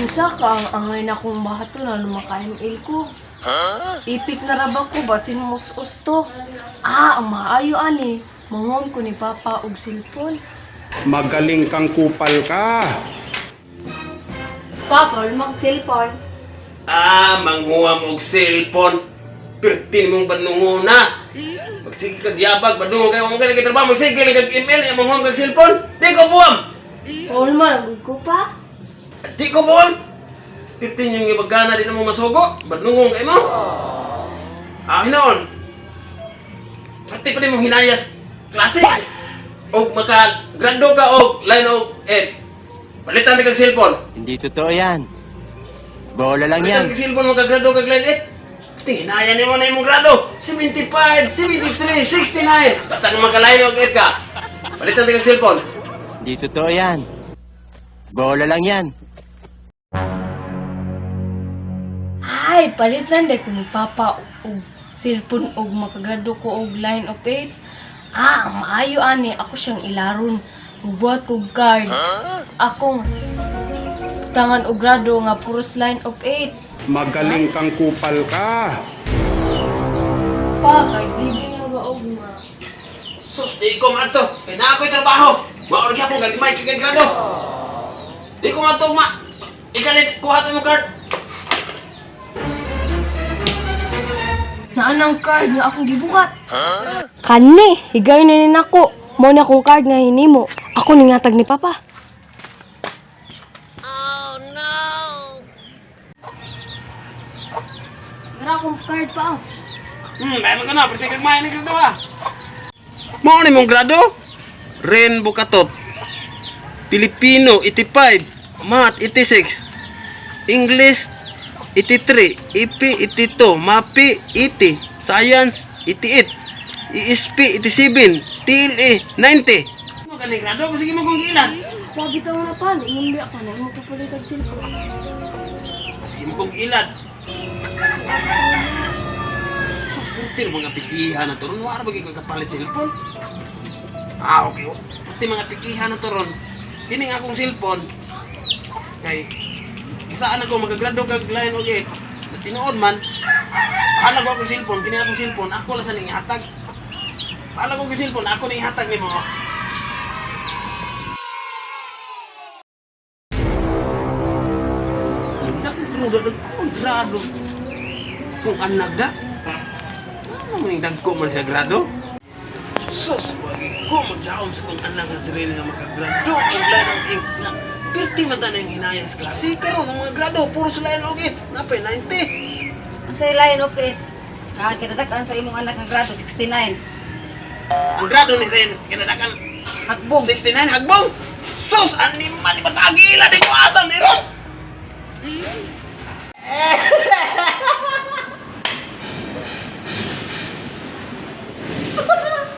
Isa ka ang angay na kong bahato na lumakain ko. Ipik na rabang ko ba sinmus-us to? Ang maayo ani. Mangon ko ni Papa og silpon. Magaling kang kupal ka. Papa, mag-silpon. Manguha mo og cellphone. Pertin mong banunguna. Magsige kag yabag, badungon kayo mong ganit trabaho, magsige kag email, manguha kag cellphone. Di ko buwam. All man, agad ko pa. Di ko buwam. Pertin yung ibagana din mo masugo, badungon kayo mo. Hinoon. Pati pa din mong hinayas klase. O maka-grado ka o line of 8. Palitan kag cellphone. Hindi totoo yan. Bola lang Palitan yan. kag cellphone, maka-grado kag line 8. Hinaya niyo mo na yung grado. 75, 73, 69. Basta kung maka-line of 8 ka. Palitan kag cellphone. Hindi totoo yan. Bola lang yan. Ay, palitan dahil ko ni Papa og cellphone og makagrado ko og line of 8. Ang maayo ani, ako siyang ilaron. Bubuhat kog card. Akong tangan og grado nga puros line of 8. Magaling kang kupal ka. Pa, kay di na ba og nga. Sus, di ko man to. Kaya na ako'y trabaho. Wala ko gyapon gagmay kay grado. Di ko man to, ma. Ikalit, kuha to yung card. Naan ang card nga akong gibuhat. Kani, higay na nin ako. Mo na akong card nga hinimo. Ako ningatag ni Papa. Gara akong card pa. Bayan ka na. Pwede kag mayan ng grado ha. Mao ni mong grado? Rainbow Katot. Filipino, 85. Math, 86. English, 83. EP, 82. MAPI, 80. Science, 88. ESP, 87. TLE, 90. Ano ka ni grado? Sige mo kong gilan. Wagi tayo na pa. Ingumbi ako na. Imo kapalitan cellphone. Sige mo kong gilan. Putir mga pikihan na turon. Wala ba kayo kapalit cellphone? Okay. Puti mga pikihan na turon. Kining akong cellphone. Kay, isaan ako magagrado kag line o gate. Tinuod man. Hala ko akong cellphone. Kining akong cellphone. Ako lang sa ning ihatag. Hala ko akong cellphone. Ako ning ihatag ni mo. Grado. Kung anak da, ano mo yung dagko man siya grado? Sus, wagi ko magdaom sa kong anak na sarili nga makagrado. Kung lanang ink nga, pirti mata na yung hinayang sa klase. Karoon ng mga grado, puro sila yung login. Napay, 90. Ang sa line of it, kinadakan sa imong anak ng grado, 69. Ang grado ni Ren, kinadakan Hakbong. 69, hagbong. Sus, animal, batagila, di ko asam ni Ron.